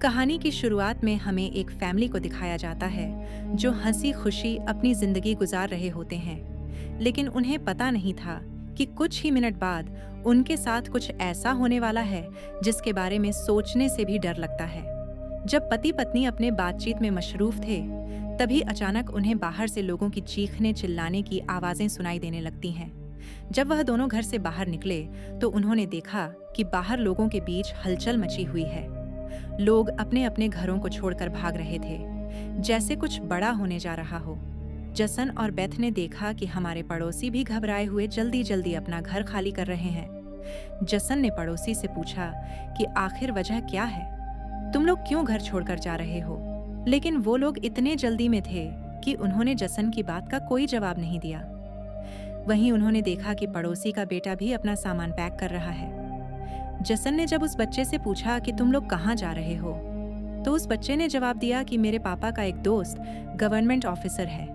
कहानी की शुरुआत में हमें एक फैमिली को दिखाया जाता है जो हंसी खुशी अपनी जिंदगी गुजार रहे होते हैं, लेकिन उन्हें पता नहीं था कि कुछ ही मिनट बाद उनके साथ कुछ ऐसा होने वाला है जिसके बारे में सोचने से भी डर लगता है। जब पति पत्नी अपने बातचीत में मशरूफ थे, तभी अचानक उन्हें बाहर से लोगों की चीखने चिल्लाने की आवाजें सुनाई देने लगती हैं। जब वह दोनों घर से बाहर निकले तो उन्होंने देखा कि बाहर लोगों के बीच हलचल मची हुई है। लोग अपने अपने घरों को छोड़कर भाग रहे थे, जैसे कुछ बड़ा होने जा रहा हो। जसन और बेथ ने देखा कि हमारे पड़ोसी भी घबराए हुए जल्दी जल्दी अपना घर खाली कर रहे हैं। जसन ने पड़ोसी से पूछा कि आखिर वजह क्या है, तुम लोग क्यों घर छोड़कर जा रहे हो? लेकिन वो लोग इतने जल्दी में थे कि उन्होंने जसन की बात का कोई जवाब नहीं दिया। वहीं उन्होंने देखा कि पड़ोसी का बेटा भी अपना सामान पैक कर रहा है। जसन ने जब उस बच्चे से पूछा कि तुम लोग कहाँ जा रहे हो, तो उस बच्चे ने जवाब दिया कि मेरे पापा का एक दोस्त गवर्नमेंट ऑफिसर है।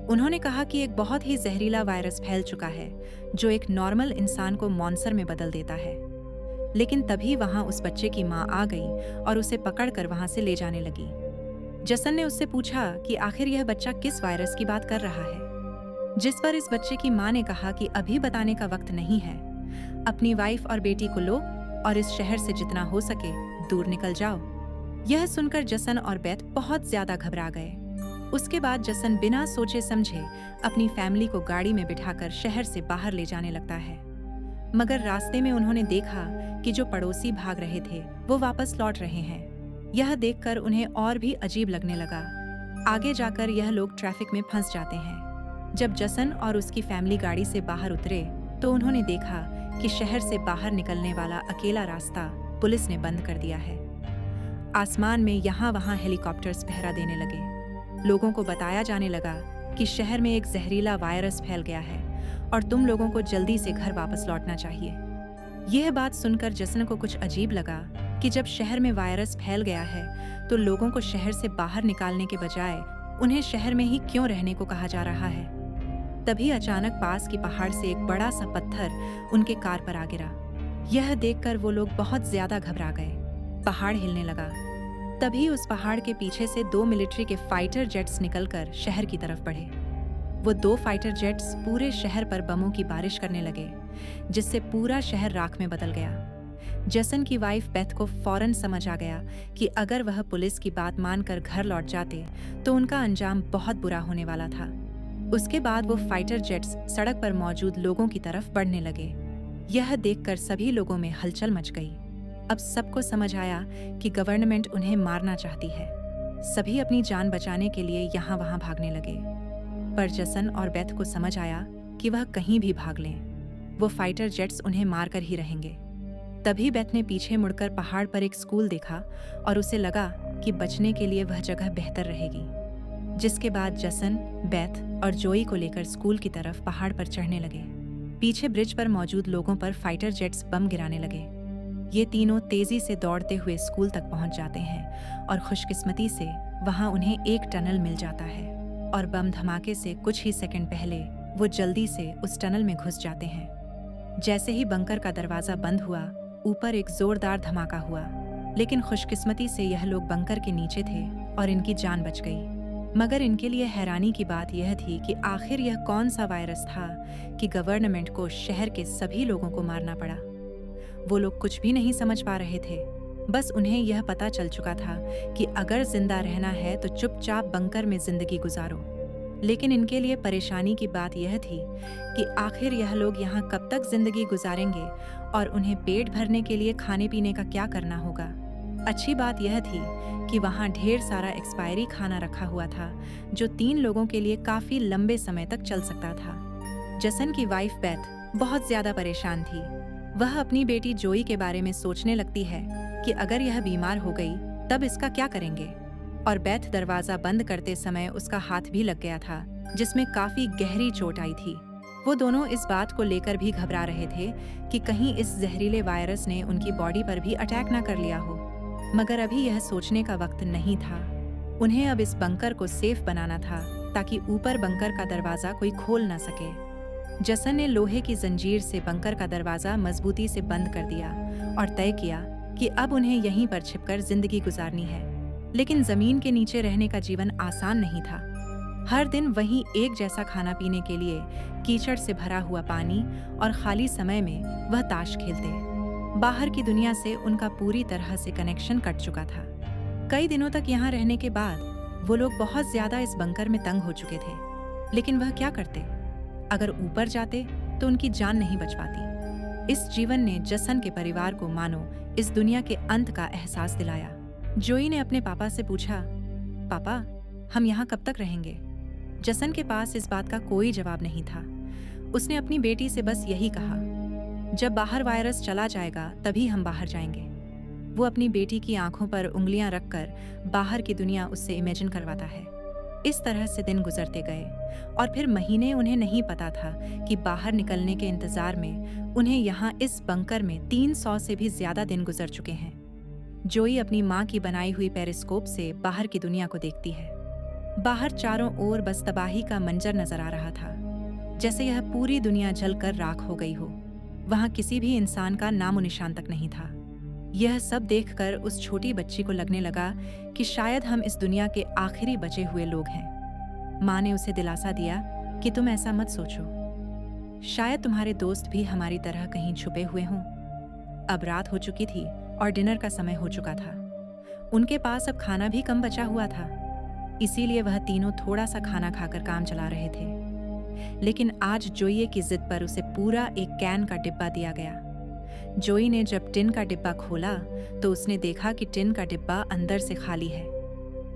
उन्होंने कहा कि एक बहुत ही जहरीला वायरस फैल चुका है जो एक नॉर्मल इंसान को मॉन्स्टर में बदल देता है। लेकिन तभी वहां उस बच्चे की माँ आ गई और उसे पकड़कर वहां से ले जाने लगी। जसन ने उससे पूछा कि आखिर यह बच्चा किस वायरस की बात कर रहा है, जिस पर इस बच्चे की माँ ने कहा कि अभी बताने का वक्त नहीं है, अपनी वाइफ और बेटी को लो और इस शहर से जितना हो सके दूर निकल जाओ। यह सुनकर जसन और बेथ बहुत ज्यादा घबरा गए। उसके बाद जसन बिना सोचे समझे अपनी फैमिली को गाड़ी में बिठाकर शहर से बाहर ले जाने लगता है। मगर रास्ते में उन्होंने देखा कि जो पड़ोसी भाग रहे थे वो वापस लौट रहे हैं। यह देखकर उन्हें और भी अजीब लगने लगा। आगे जाकर यह लोग ट्रैफिक में फंस जाते हैं। जब जसन और उसकी फैमिली गाड़ी से बाहर उतरे तो उन्होंने देखा कि शहर से बाहर निकलने वाला अकेला रास्ता पुलिस ने बंद कर दिया है। आसमान में यहाँ वहाँ हेलीकॉप्टर्स पहरा देने लगे। लोगों को बताया जाने लगा कि शहर में एक जहरीला वायरस फैल गया है और तुम लोगों को जल्दी से घर वापस लौटना चाहिए। यह बात सुनकर जसन को कुछ अजीब लगा कि जब शहर में वायरस फैल गया है तो लोगों को शहर से बाहर निकालने के बजाय उन्हें शहर में ही क्यों रहने को कहा जा रहा है। तभी अचानक पास की पहाड़ से एक बड़ा सा पत्थर उनके कार पर आ गिरा। यह देखकर वो लोग बहुत ज्यादा घबरा गए। पहाड़ हिलने लगा। तभी उस पहाड़ के पीछे से 2 मिलिट्री के फाइटर जेट्स निकलकर शहर की तरफ बढ़े। वो 2 फाइटर जेट्स पूरे शहर पर बमों की बारिश करने लगे, जिससे पूरा शहर राख में बदल गया। जसन की वाइफ बेथ को फौरन समझ आ गया कि अगर वह पुलिस की बात मानकर घर लौट जाते तो उनका अंजाम बहुत बुरा होने वाला था। उसके बाद वो फाइटर जेट्स सड़क पर मौजूद लोगों की तरफ बढ़ने लगे। यह देखकर सभी लोगों में हलचल मच गई। अब सबको समझ आया कि गवर्नमेंट उन्हें मारना चाहती है। सभी अपनी जान बचाने के लिए यहाँ वहाँ भागने लगे। पर जसन और बेथ को समझ आया कि वह कहीं भी भाग लें, वो फाइटर जेट्स उन्हें मारकर ही रहेंगे। तभी बेथ ने पीछे मुड़कर पहाड़ पर एक स्कूल देखा और उसे लगा कि बचने के लिए वह जगह बेहतर रहेगी। जिसके बाद जसन, बेथ और जोई को लेकर स्कूल की तरफ पहाड़ पर चढ़ने लगे। पीछे ब्रिज पर मौजूद लोगों पर फाइटर जेट्स बम गिराने लगे। ये तीनों तेजी से दौड़ते हुए स्कूल तक पहुंच जाते हैं और खुशकिस्मती से वहां उन्हें एक टनल मिल जाता है और बम धमाके से कुछ ही सेकंड पहले वो जल्दी से उस टनल में घुस जाते हैं। जैसे ही बंकर का दरवाजा बंद हुआ, ऊपर एक जोरदार धमाका हुआ, लेकिन खुशकिस्मती से यह लोग बंकर के नीचे थे और इनकी जान बच गई। मगर इनके लिए हैरानी की बात यह थी कि आखिर यह कौन सा वायरस था कि गवर्नमेंट को शहर के सभी लोगों को मारना पड़ा। वो लोग कुछ भी नहीं समझ पा रहे थे। बस उन्हें यह पता चल चुका था कि अगर जिंदा रहना है तो चुपचाप बंकर में जिंदगी गुजारो। लेकिन इनके लिए परेशानी की बात यह थी कि आखिर यह लोग यहाँ कब तक जिंदगी गुजारेंगे और उन्हें पेट भरने के लिए खाने पीने का क्या करना होगा। अच्छी बात यह थी कि वहाँ ढेर सारा एक्सपायरी खाना रखा हुआ था जो 3 लोगों के लिए काफी लंबे समय तक चल सकता था। जसन की वाइफ बेथ बहुत ज्यादा परेशान थी। वह अपनी बेटी जोई के बारे में सोचने लगती है कि अगर यह बीमार हो गई तब इसका क्या करेंगे। और बेथ दरवाजा बंद करते समय उसका हाथ भी लग गया था, जिसमें काफी गहरी चोट आई थी। वो दोनों इस बात को लेकर भी घबरा रहे थे कि कहीं इस जहरीले वायरस ने उनकी बॉडी पर भी अटैक न कर लिया हो। मगर अभी यह सोचने का वक्त नहीं था। उन्हें अब इस बंकर को सेफ बनाना था ताकि ऊपर बंकर का दरवाजा कोई खोल ना सके। जसन ने लोहे की जंजीर से बंकर का दरवाजा मजबूती से बंद कर दिया और तय किया कि अब उन्हें यहीं पर छिपकर जिंदगी गुजारनी है। लेकिन जमीन के नीचे रहने का जीवन आसान नहीं था। हर दिन वहीं एक जैसा खाना पीने के लिए कीचड़ से भरा हुआ पानी और खाली समय में वह ताश खेलते। बाहर की दुनिया से उनका पूरी तरह से कनेक्शन कट चुका था। कई दिनों तक यहाँ रहने के बाद वो लोग बहुत ज्यादा इस बंकर में तंग हो चुके थे। लेकिन वह क्या करते? अगर ऊपर जाते तो उनकी जान नहीं बच पाती। इस जीवन ने जसन के परिवार को मानो इस दुनिया के अंत का एहसास दिलाया। जोई ने अपने पापा से पूछा, पापा, हम यहाँ कब तक रहेंगे? जसन के पास इस बात का कोई जवाब नहीं था। उसने अपनी बेटी से बस यही कहा, जब बाहर वायरस चला जाएगा तभी हम बाहर जाएंगे। वो अपनी बेटी की आंखों पर उंगलियां रखकर बाहर की दुनिया उससे इमेजिन करवाता है। इस तरह से दिन गुजरते गए और फिर महीने उन्हें नहीं पता था कि बाहर निकलने के इंतजार में उन्हें यहाँ इस बंकर में 300 से भी ज्यादा दिन गुजर चुके हैं। जोई अपनी माँ की बनाई हुई पेरिस्कोप से बाहर की दुनिया को देखती है। बाहर चारों ओर बस तबाही का मंजर नजर आ रहा था, जैसे यह पूरी दुनिया जलकर राख हो गई हो। वहां किसी भी इंसान का नामो निशान तक नहीं था। यह सब देखकर उस छोटी बच्ची को लगने लगा कि शायद हम इस दुनिया के आखिरी बचे हुए लोग हैं। माँ ने उसे दिलासा दिया कि तुम ऐसा मत सोचो, शायद तुम्हारे दोस्त भी हमारी तरह कहीं छुपे हुए हों। अब रात हो चुकी थी और डिनर का समय हो चुका था। उनके पास अब खाना भी कम बचा हुआ था, इसीलिए वह तीनों थोड़ा सा खाना खाकर काम चला रहे थे। लेकिन आज जोई की जिद पर उसे पूरा एक कैन का डिब्बा दिया गया। जोई ने जब टिन का डिब्बा खोला तो उसने देखा कि टिन का डिब्बा अंदर से खाली है।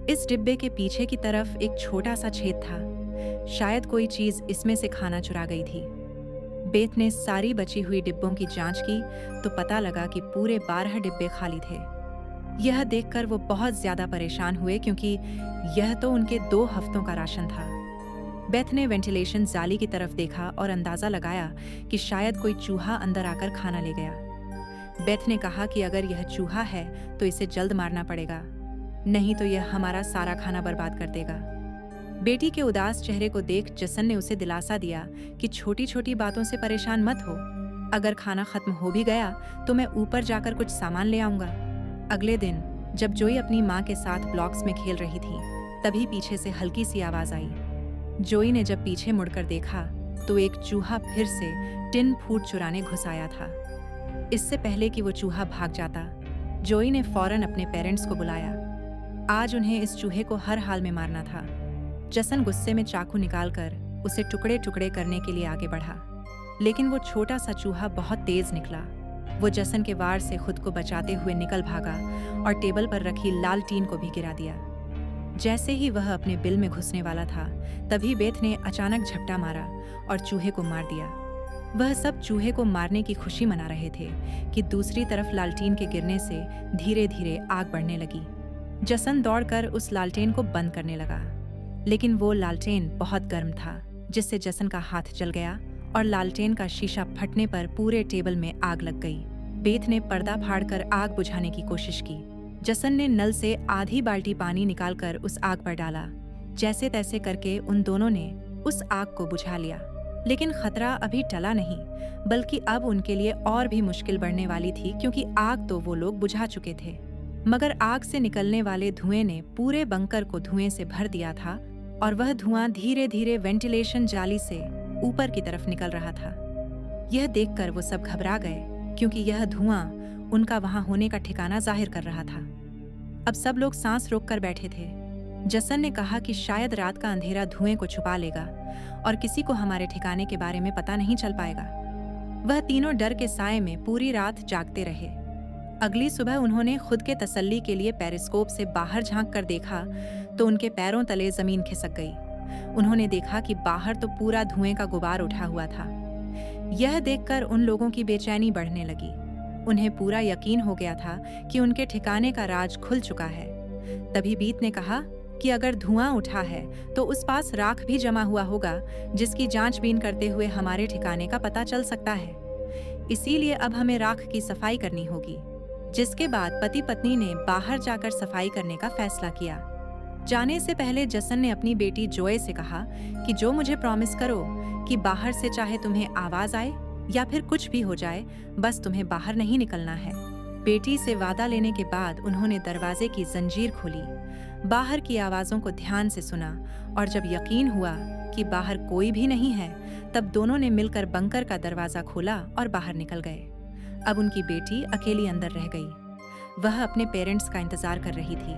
इस डिब्बे के पीछे की तरफ एक छोटा सा छेद था। शायद कोई चीज इसमें से खाना चुरा गई थी। बेथ ने सारी बची हुई डिब्बों की जांच की तो पता लगा कि पूरे 12 डिब्बे खाली थे। यह देखकर वो बहुत ज्यादा परेशान हुए क्योंकि यह तो उनके 2 हफ्तों का राशन था। बेथ ने वेंटिलेशन जाली की तरफ देखा और अंदाजा लगाया कि शायद कोई चूहा अंदर आकर खाना ले गया। बेथ ने कहा कि अगर यह चूहा है तो इसे जल्द मारना पड़ेगा, नहीं तो यह हमारा सारा खाना बर्बाद कर देगा। बेटी के उदास चेहरे को देख जसन ने उसे दिलासा दिया कि छोटी छोटी बातों से परेशान मत हो। अगर खाना खत्म हो भी गया तो मैं ऊपर जाकर कुछ सामान ले आऊंगा। अगले दिन जब जोई अपनी माँ के साथ ब्लॉक्स में खेल रही थी, तभी पीछे से हल्की सी आवाज आई। जोई ने जब पीछे मुड़कर देखा तो एक चूहा फिर से टिन फूड चुराने घुस आया था। इससे पहले कि वो चूहा भाग जाता, जोई ने फौरन अपने पेरेंट्स को बुलाया। आज उन्हें इस चूहे को हर हाल में मारना था। जसन गुस्से में चाकू निकालकर उसे टुकड़े टुकड़े करने के लिए आगे बढ़ा, लेकिन वो छोटा सा चूहा बहुत तेज निकला। वो जसन के वार से खुद को बचाते हुए निकल भागा और टेबल पर रखी लाल टीन को भी गिरा दिया। जैसे ही वह अपने बिल में घुसने वाला था, तभी बेथ ने अचानक झपटा मारा और चूहे को मार दिया। वह सब चूहे को मारने की खुशी मना रहे थे कि दूसरी तरफ लालटेन के गिरने से धीरे धीरे आग बढ़ने लगी। जसन दौड़कर उस लालटेन को बंद करने लगा, लेकिन वो लालटेन बहुत गर्म था, जिससे जसन का हाथ जल गया और लालटेन का शीशा फटने पर पूरे टेबल में आग लग गई। बेथ ने पर्दा फाड़कर आग बुझाने की कोशिश की। जसन ने नल से आधी बाल्टी पानी निकालकर उस आग पर डाला। जैसे तैसे करके उन दोनों ने उस आग को बुझा लिया, लेकिन खतरा अभी टला नहीं, बल्कि अब उनके लिए और भी मुश्किल बढ़ने वाली थी, क्योंकि आग तो वो लोग बुझा चुके थे, मगर आग से निकलने वाले धुएं ने पूरे बंकर को धुएं से भर दिया था और वह धुआं धीरे धीरे वेंटिलेशन जाली से ऊपर की तरफ निकल रहा था। यह देखकर वो सब घबरा गए, क्योंकि यह धुआं उनका वहां होने का ठिकाना जाहिर कर रहा था। अब सब लोग सांस रोककर बैठे थे। जसन ने कहा कि शायद रात का अंधेरा धुएं को छुपा लेगा और किसी को हमारे ठिकाने के बारे में पता नहीं चल पाएगा। वह तीनों डर के साए में पूरी रात जागते रहे। अगली सुबह उन्होंने खुद के तसल्ली के लिए पेरिस्कोप से बाहर झांक कर देखा तो उनके पैरों तले जमीन खिसक गई। उन्होंने देखा कि बाहर तो पूरा धुएं का गुबार उठा हुआ था। यह देखकर उन लोगों की बेचैनी बढ़ने लगी। उन्हें पूरा यकीन हो गया था कि उनके ठिकाने का राज खुल चुका है। तभी बीत ने कहा कि अगर धुआं उठा है तो उस पास राख भी जमा हुआ होगा, जिसकी जांचबीन करते हुए हमारे ठिकाने का पता चल सकता है। इसीलिए अब हमें राख की सफाई करनी होगी। जिसके बाद पति पत्नी ने बाहर जाकर सफाई करने का फैसला किया। जाने से पहले जसन ने अपनी बेटी जोए से कहा कि जो मुझे प्रॉमिस करो कि बाहर से चाहे तुम्हें आवाज आए या फिर कुछ भी हो जाए, बस तुम्हें बाहर नहीं निकलना है। बेटी से वादा लेने के बाद उन्होंने दरवाजे की जंजीर खोली, बाहर की आवाज़ों को ध्यान से सुना और जब यकीन हुआ कि बाहर कोई भी नहीं है, तब दोनों ने मिलकर बंकर का दरवाज़ा खोला और बाहर निकल गए। अब उनकी बेटी अकेली अंदर रह गई। वह अपने पेरेंट्स का इंतज़ार कर रही थी,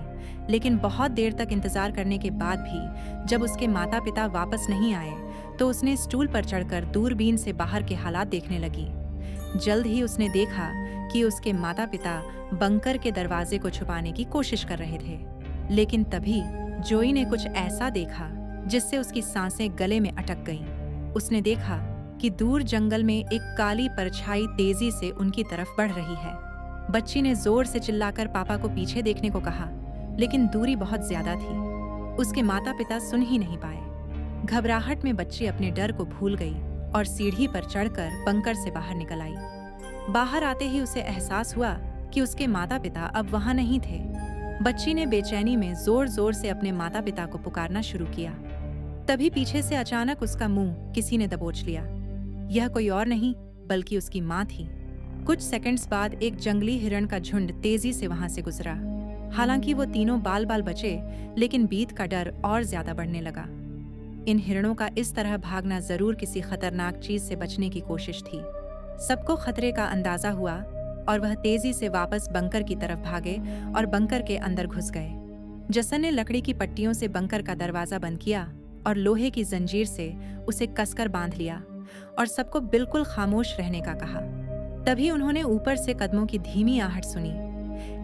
लेकिन बहुत देर तक इंतज़ार करने के बाद भी जब उसके माता पिता वापस नहीं आए, तो उसने स्टूल पर चढ़कर दूरबीन से बाहर के हालात देखने लगी। जल्द ही उसने देखा कि उसके माता पिता बंकर के दरवाजे को छुपाने की कोशिश कर रहे थे। लेकिन तभी जोई ने कुछ ऐसा देखा जिससे उसकी सांसें गले में अटक गईं। उसने देखा कि दूर जंगल में एक काली परछाई तेजी से उनकी तरफ बढ़ रही है। बच्ची ने जोर से चिल्लाकर पापा को पीछे देखने को कहा, लेकिन दूरी बहुत ज्यादा थी। उसके माता पिता सुन ही नहीं पाए। घबराहट में बच्ची अपने डर को भूल गई और सीढ़ी पर चढ़कर बंकर से बाहर निकल आई। बाहर आते ही उसे एहसास हुआ कि उसके माता पिता अब वहां नहीं थे। बच्ची ने बेचैनी में जोर जोर से अपने माता पिता को पुकारना शुरू किया। तभी पीछे से अचानक उसका मुंह किसी ने दबोच लिया। यह कोई और नहीं बल्कि उसकी माँ थी। कुछ सेकंड्स बाद एक जंगली हिरण का झुंड तेजी से वहां से गुजरा। हालांकि वो तीनों बाल बाल बचे, लेकिन बीत का डर और ज्यादा बढ़ने लगा। इन हिरणों का इस तरह भागना जरूर किसी खतरनाक चीज से बचने की कोशिश थी। सबको खतरे का अंदाजा हुआ और वह तेजी से वापस बंकर की तरफ भागे और बंकर के अंदर घुस गए। जसन ने लकड़ी की पट्टियों से बंकर का दरवाजा बंद किया और लोहे की जंजीर से उसे कसकर बांध लिया और सबको बिल्कुल खामोश रहने का कहा। तभी उन्होंने ऊपर से कदमों की धीमी आहट सुनी।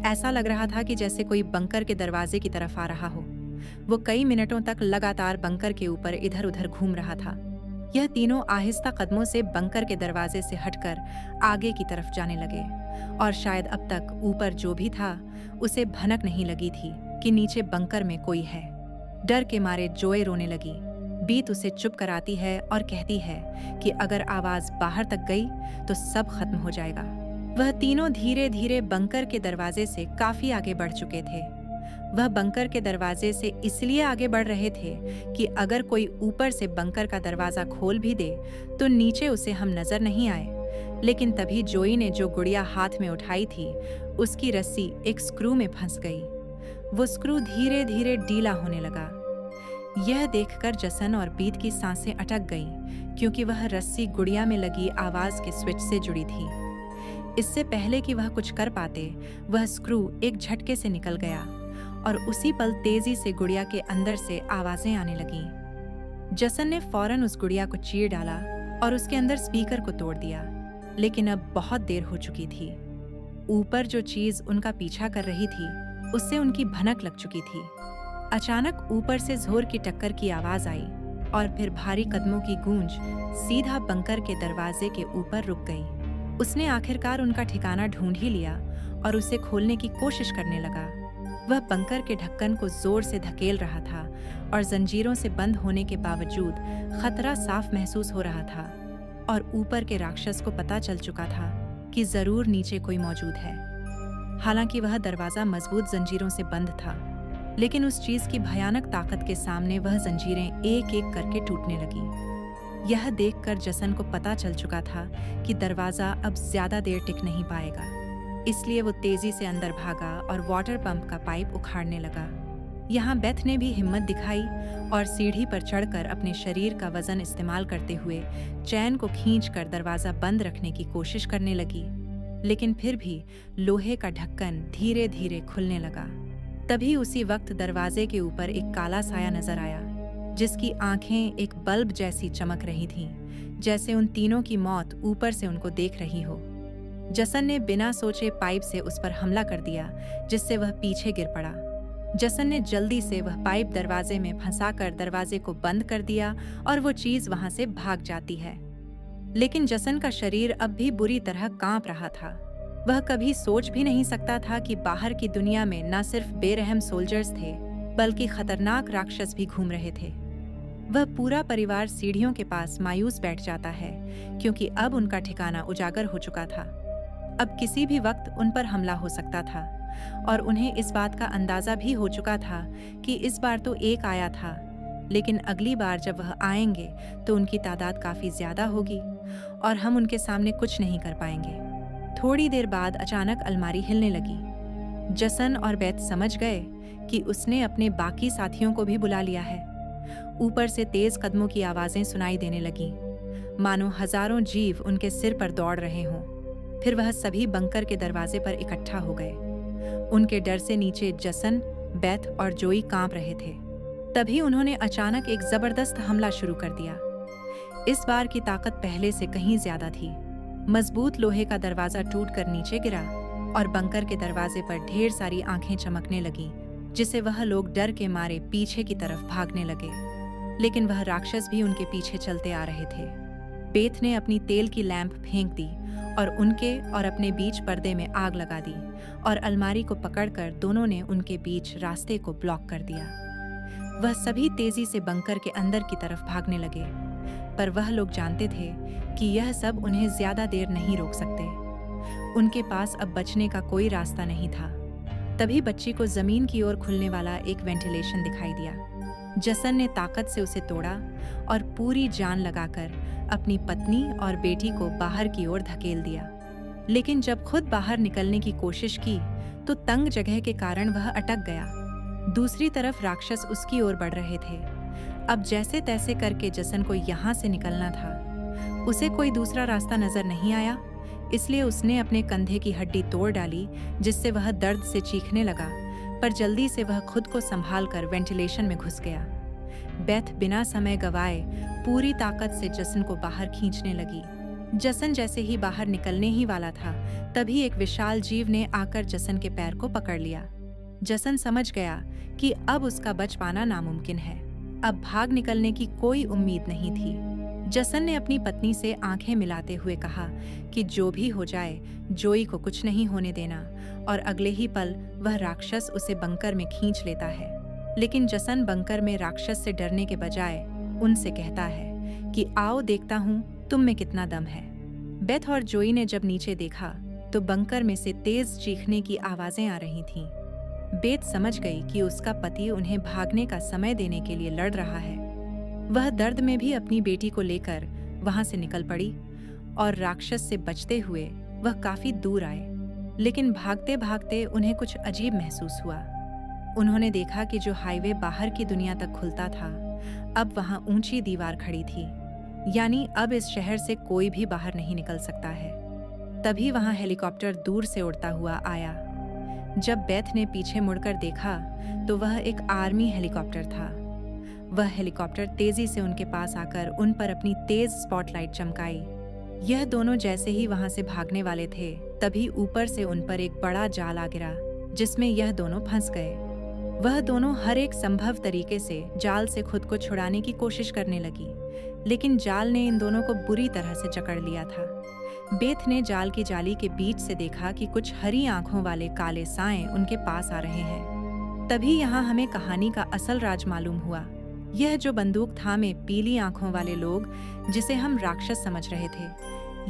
ऐसा लग रहा था कि जैसे कोई बंकर के दरवाजे की तरफ आ रहा हो। वो कई मिनटों तक लगातार बंकर के ऊपर इधर उधर घूम रहा था। यह तीनों आहिस्ता कदमों से बंकर के दरवाजे से हटकर आगे की तरफ जाने लगे और शायद अब तक ऊपर जो भी था उसे भनक नहीं लगी थी कि नीचे बंकर में कोई है। डर के मारे जोए रोने लगी। बीत उसे चुप कराती है और कहती है कि अगर आवाज बाहर तक गई तो सब खत्म हो जाएगा। वह तीनों धीरे धीरे बंकर के दरवाजे से काफी आगे बढ़ चुके थे। वह बंकर के दरवाजे से इसलिए आगे बढ़ रहे थे कि अगर कोई ऊपर से बंकर का दरवाजा खोल भी दे तो नीचे उसे हम नजर नहीं आए। लेकिन तभी जोई ने जो गुड़िया हाथ में उठाई थी उसकी रस्सी एक स्क्रू में फंस गई। वो स्क्रू धीरे धीरे ढीला होने लगा। यह देखकर जसन और बीत की सांसें अटक गईं, क्योंकि वह रस्सी गुड़िया में लगी आवाज के स्विच से जुड़ी थी। इससे पहले कि वह कुछ कर पाते, वह स्क्रू एक झटके से निकल गया और उसी पल तेजी से गुड़िया के अंदर से आवाजें आने लगीं। जसन ने फौरन उस गुड़िया को चीर डाला और उसके अंदर स्पीकर को तोड़ दिया, लेकिन अब बहुत देर हो चुकी थी। ऊपर जो चीज उनका पीछा कर रही थी उससे उनकी भनक लग चुकी थी। अचानक ऊपर से जोर की टक्कर की आवाज आई और फिर भारी कदमों की गूंज सीधा बंकर के दरवाजे के ऊपर रुक गई। उसने आखिरकार उनका ठिकाना ढूंढ ही लिया और उसे खोलने की कोशिश करने लगा। वह बंकर के ढक्कन को जोर से धकेल रहा था और जंजीरों से बंद होने के बावजूद खतरा साफ महसूस हो रहा था और ऊपर के राक्षस को पता चल चुका था कि जरूर नीचे कोई मौजूद है। हालांकि वह दरवाजा मजबूत जंजीरों से बंद था, लेकिन उस चीज की भयानक ताकत के सामने वह जंजीरें एक एक करके टूटने लगी। यह देखकर जसन को पता चल चुका था कि दरवाजा अब ज्यादा देर टिक नहीं पाएगा। इसलिए वो तेजी से अंदर भागा और वाटर पंप का पाइप उखाड़ने लगा। यहाँ बेथ ने भी हिम्मत दिखाई और सीढ़ी पर चढ़कर अपने शरीर का वजन इस्तेमाल करते हुए चैन को खींचकर दरवाजा बंद रखने की कोशिश करने लगी, लेकिन फिर भी लोहे का ढक्कन धीरे धीरे खुलने लगा। तभी उसी वक्त दरवाजे के ऊपर एक काला साया नजर आया, जिसकी आंखें एक बल्ब जैसी चमक रही थीं, जैसे उन तीनों की मौत ऊपर से उनको देख रही हो। जसन ने बिना सोचे पाइप से उस पर हमला कर दिया, जिससे वह पीछे गिर पड़ा। जसन ने जल्दी से वह पाइप दरवाजे में फंसाकर दरवाजे को बंद कर दिया और वो चीज वहां से भाग जाती है। लेकिन जसन का शरीर अब भी बुरी तरह कांप रहा था। वह कभी सोच भी नहीं सकता था कि बाहर की दुनिया में न सिर्फ बेरहम सोल्जर्स थे, बल्कि खतरनाक राक्षस भी घूम रहे थे। वह पूरा परिवार सीढ़ियों के पास मायूस बैठ जाता है, क्योंकि अब उनका ठिकाना उजागर हो चुका था। अब किसी भी वक्त उन पर हमला हो सकता था और उन्हें इस बात का अंदाजा भी हो चुका था कि इस बार तो एक आया था, लेकिन अगली बार जब वह आएंगे तो उनकी तादाद काफी ज्यादा होगी और हम उनके सामने कुछ नहीं कर पाएंगे। थोड़ी देर बाद अचानक अलमारी हिलने लगी। जसन और बेथ समझ गए कि उसने अपने बाकी साथियों को भी बुला लिया है। ऊपर से तेज कदमों की आवाजें सुनाई देने लगीं, मानो हजारों जीव उनके सिर पर दौड़ रहे हों। फिर वह सभी बंकर के दरवाजे पर इकट्ठा हो गए। उनके डर से नीचे जसन, बेथ और जोई कांप रहे थे। तभी उन्होंने अचानक एक जबरदस्त हमला शुरू कर दिया। इस बार की ताकत पहले से कहीं ज्यादा थी। मजबूत लोहे का दरवाजा टूटकर नीचे गिरा और बंकर के दरवाजे पर ढेर सारी आंखें चमकने लगीं, जिससे वह लोग डर के मारे पीछे की तरफ भागने लगे। लेकिन वह राक्षस भी उनके पीछे चलते आ रहे थे। बेथ ने अपनी तेल की लैंप फेंक दी और उनके और अपने बीच पर्दे में आग लगा दी और अलमारी को पकड़कर दोनों ने उनके बीच रास्ते को ब्लॉक कर दिया। वह सभी तेजी से बंकर के अंदर की तरफ भागने लगे, पर वह लोग जानते थे कि यह सब उन्हें ज्यादा देर नहीं रोक सकते। उनके पास अब बचने का कोई रास्ता नहीं था। तभी बच्ची को जमीन की ओर खुलने वाला एक वेंटिलेशन दिखाई दिया। जसन ने ताकत से उसे तोड़ा और पूरी जान लगाकर अपनी पत्नी और बेटी को बाहर की ओर धकेल दिया। लेकिन जब खुद बाहर निकलने की कोशिश की तो तंग जगह के कारण वह अटक गया। दूसरी तरफ राक्षस उसकी ओर बढ़ रहे थे। अब जैसे तैसे करके जसन को यहाँ से निकलना था। उसे कोई दूसरा रास्ता नजर नहीं आया, इसलिए उसने अपने कंधे की हड्डी तोड़ डाली, जिससे वह दर्द से चीखने लगा। पर जल्दी से वह खुद को संभाल कर वेंटिलेशन में घुस गया। बेथ बिना समय गवाए पूरी ताकत से जसन को बाहर खींचने लगी। जसन जैसे ही बाहर निकलने ही वाला था, तभी एक विशाल जीव ने आकर जसन के पैर को पकड़ लिया। जसन समझ गया कि अब उसका बच पाना नामुमकिन है। अब भाग निकलने की कोई उम्मीद नहीं थी। जसन ने अपनी पत्नी से आंखें मिलाते हुए कहा कि जो भी हो जाए, जोई को कुछ नहीं होने देना, और अगले ही पल वह राक्षस उसे बंकर में खींच लेता है। लेकिन जसन बंकर में राक्षस से डरने के बजाय उनसे कहता है कि आओ देखता हूँ तुम में कितना दम है। बेथ और जोई ने जब नीचे देखा तो बंकर में से तेज चीखने की आवाजें आ रही थीं। बेथ समझ गई कि उसका पति उन्हें भागने का समय देने के लिए लड़ रहा है। वह दर्द में भी अपनी बेटी को लेकर वहां से निकल पड़ी और राक्षस से बचते हुए वह काफी दूर आए। लेकिन भागते भागते उन्हें कुछ अजीब महसूस हुआ। उन्होंने देखा कि जो हाईवे बाहर की दुनिया तक खुलता था, अब वहां ऊंची दीवार खड़ी थी, यानी अब इस शहर से कोई भी बाहर नहीं निकल सकता है। तभी वहां हेलीकॉप्टर दूर से उड़ता हुआ आया। जब बेथ ने पीछे मुड़कर देखा तो वह एक आर्मी हेलीकॉप्टर था। वह हेलीकॉप्टर तेजी से उनके पास आकर उन पर अपनी तेज स्पॉटलाइट चमकाई। यह दोनों जैसे ही वहां से भागने वाले थे, तभी ऊपर से उन पर एक बड़ा जाल आ गिरा, जिसमें यह दोनों फंस गए। वह दोनों हर एक संभव तरीके से जाल से खुद को छुड़ाने की कोशिश करने लगी, लेकिन जाल ने इन दोनों को बुरी तरह से जकड़ लिया था। बेथ ने जाल की जाली के बीच से देखा कि कुछ हरी आंखों वाले काले साएं उनके पास आ रहे हैं। तभी यहाँ हमें कहानी का असल राज मालूम हुआ। यह जो बंदूक थामे पीली आंखों वाले लोग, जिसे हम राक्षस समझ रहे थे,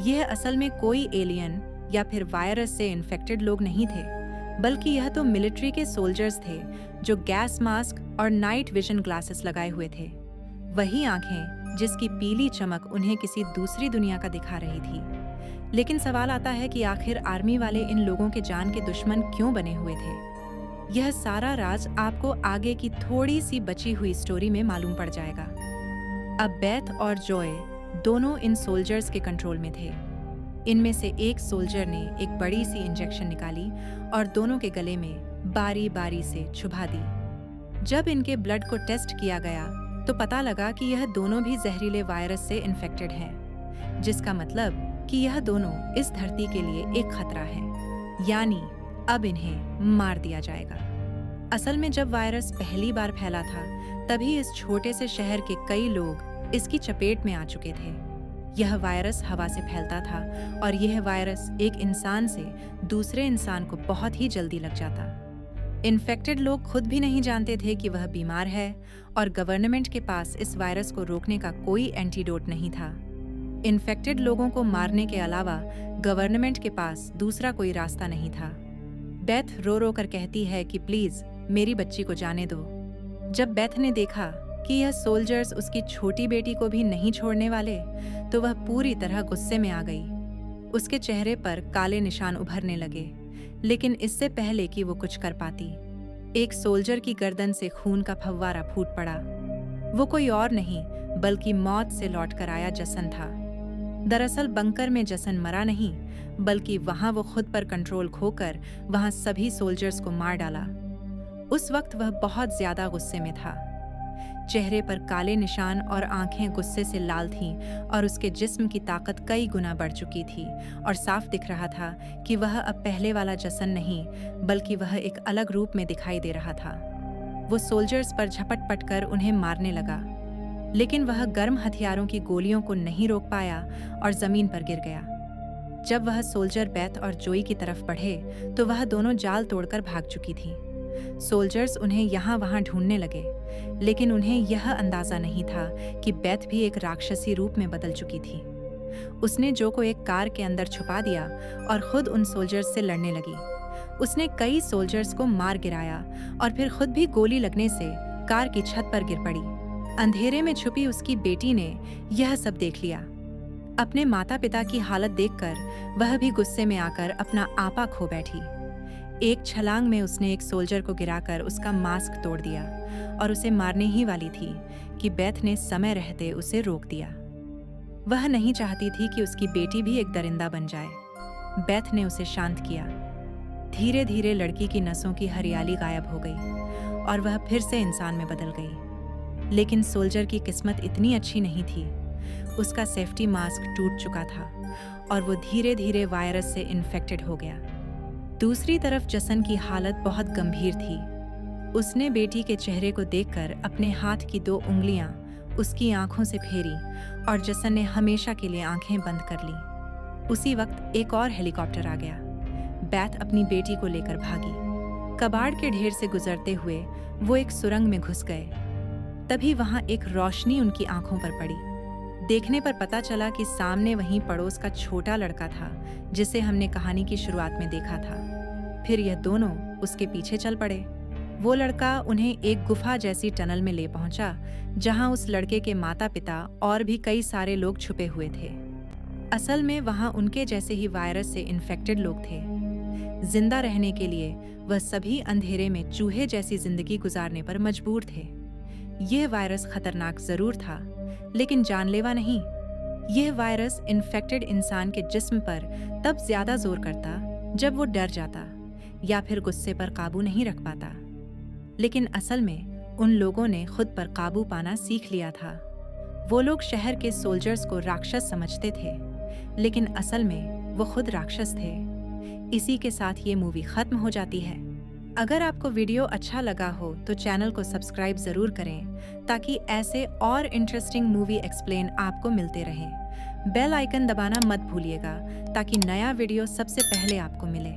यह असल में कोई एलियन या फिर वायरस से इन्फेक्टेड लोग नहीं थे, बल्कि यह तो मिलिट्री के सोल्जर्स थे जो गैस मास्क और नाइट विजन ग्लासेस लगाए हुए थे। वही आंखें जिसकी पीली चमक उन्हें किसी दूसरी दुनिया का दिखा रही थी। लेकिन सवाल आता है कि आखिर आर्मी वाले इन लोगों के जान के दुश्मन क्यों बने हुए थे? यह सारा राज आपको आगे की थोड़ी सी बची हुई स्टोरी में मालूम पड़ जाएगा। अब बेथ और जॉय दोनों इन सोल्जर्स के कंट्रोल में थे। इनमें से एक सोल्जर ने एक बड़ी सी इंजेक्शन निकाली और दोनों के गले में बारी बारी से छुपा दी। जब इनके ब्लड को टेस्ट किया गया तो पता लगा कि यह दोनों भी जहरीले वायरस से इन्फेक्टेड हैं, जिसका मतलब कि यह दोनों इस धरती के लिए एक खतरा है, यानी अब इन्हें मार दिया जाएगा। असल में जब वायरस पहली बार फैला था, तभी इस छोटे से शहर के कई लोग इसकी चपेट में आ चुके थे। यह वायरस हवा से फैलता था और यह वायरस एक इंसान से दूसरे इंसान को बहुत ही जल्दी लग जाता। इन्फेक्टेड लोग खुद भी नहीं जानते थे कि वह बीमार है और गवर्नमेंट के पास इस वायरस को रोकने का कोई एंटीडोट नहीं था। इन्फेक्टेड लोगों को मारने के अलावा गवर्नमेंट के पास दूसरा कोई रास्ता नहीं था। बेथ रो रो कर कहती है कि प्लीज मेरी बच्ची को जाने दो। जब बेथ ने देखा कि यह सोल्जर्स उसकी छोटी बेटी को भी नहीं छोड़ने वाले, तो वह पूरी तरह गुस्से में आ गई। उसके चेहरे पर काले निशान उभरने लगे, लेकिन इससे पहले कि वो कुछ कर पाती, एक सोल्जर की गर्दन से खून का फव्वारा फूट पड़ा। वो कोई और नहीं बल्कि मौत से लौट कर आया जसन था। दरअसल बंकर में जसन मरा नहीं, बल्कि वहां वो खुद पर कंट्रोल खोकर वहां सभी सोल्जर्स को मार डाला। उस वक्त वह बहुत ज्यादा गुस्से में था। चेहरे पर काले निशान और आंखें गुस्से से लाल थीं और उसके जिस्म की ताकत कई गुना बढ़ चुकी थी और साफ दिख रहा था कि वह अब पहले वाला जसन नहीं बल्कि वह एक अलग रूप में दिखाई दे रहा था। वो सोल्जर्स पर झपट पट कर उन्हें मारने लगा, लेकिन वह गर्म हथियारों की गोलियों को नहीं रोक पाया और जमीन पर गिर गया। जब वह सोल्जर बेथ और जोई की तरफ बढ़े तो वह दोनों जाल तोड़कर भाग चुकी थी। सोल्जर्स उन्हें यहाँ वहाँ ढूंढने लगे, लेकिन उन्हें यह अंदाजा नहीं था कि बेथ भी एक राक्षसी रूप में बदल चुकी थी। उसने जो को एक कार के अंदर छुपा दिया और खुद उन सोल्जर्स से लड़ने लगी। उसने कई सोल्जर्स को मार गिराया और फिर खुद भी गोली लगने से कार की छत पर गिर पड़ी। अंधेरे में छुपी उसकी बेटी ने यह सब देख लिया। अपने माता पिता की हालत देखकर वह भी गुस्से में आकर अपना आपा खो बैठी। एक छलांग में उसने एक सोल्जर को गिराकर उसका मास्क तोड़ दिया और उसे मारने ही वाली थी कि बेथ ने समय रहते उसे रोक दिया। वह नहीं चाहती थी कि उसकी बेटी भी एक दरिंदा बन जाए। बेथ ने उसे शांत किया। धीरे धीरे लड़की की नसों की हरियाली गायब हो गई और वह फिर से इंसान में बदल गई। लेकिन सोल्जर की किस्मत इतनी अच्छी नहीं थी। उसका सेफ्टी मास्क टूट चुका था और वो धीरे धीरे वायरस से इन्फेक्टेड हो गया। दूसरी तरफ जसन की हालत बहुत गंभीर थी। उसने बेटी के चेहरे को देखकर अपने हाथ की 2 उंगलियां उसकी आंखों से फेरी और जसन ने हमेशा के लिए आंखें बंद कर ली। उसी वक्त एक और हेलीकॉप्टर आ गया। बेथ अपनी बेटी को लेकर भागी। कबाड़ के ढेर से गुजरते हुए वो एक सुरंग में घुस गए। तभी वहां एक रोशनी उनकी आंखों पर पड़ी। देखने पर पता चला कि सामने वहीं पड़ोस का छोटा लड़का था जिसे हमने कहानी की शुरुआत में देखा था। फिर यह दोनों उसके पीछे चल पड़े। वो लड़का उन्हें एक गुफा जैसी टनल में ले पहुंचा जहां उस लड़के के माता पिता और भी कई सारे लोग छुपे हुए थे। असल में वहां उनके जैसे ही वायरस से इन्फेक्टेड लोग थे। जिंदा रहने के लिए वह सभी अंधेरे में चूहे जैसी जिंदगी गुजारने पर मजबूर थे। यह वायरस खतरनाक जरूर था, लेकिन जानलेवा नहीं। यह वायरस इन्फेक्टेड इंसान के जिस्म पर तब ज्यादा जोर करता जब वो डर जाता या फिर गुस्से पर काबू नहीं रख पाता। लेकिन असल में उन लोगों ने खुद पर काबू पाना सीख लिया था। वो लोग शहर के सोल्जर्स को राक्षस समझते थे, लेकिन असल में वो खुद राक्षस थे। इसी के साथ ये मूवी खत्म हो जाती है। अगर आपको वीडियो अच्छा लगा हो तो चैनल को सब्सक्राइब जरूर करें ताकि ऐसे और इंटरेस्टिंग मूवी एक्सप्लेन आपको मिलते रहें। बेल आइकन दबाना मत भूलिएगा ताकि नया वीडियो सबसे पहले आपको मिले।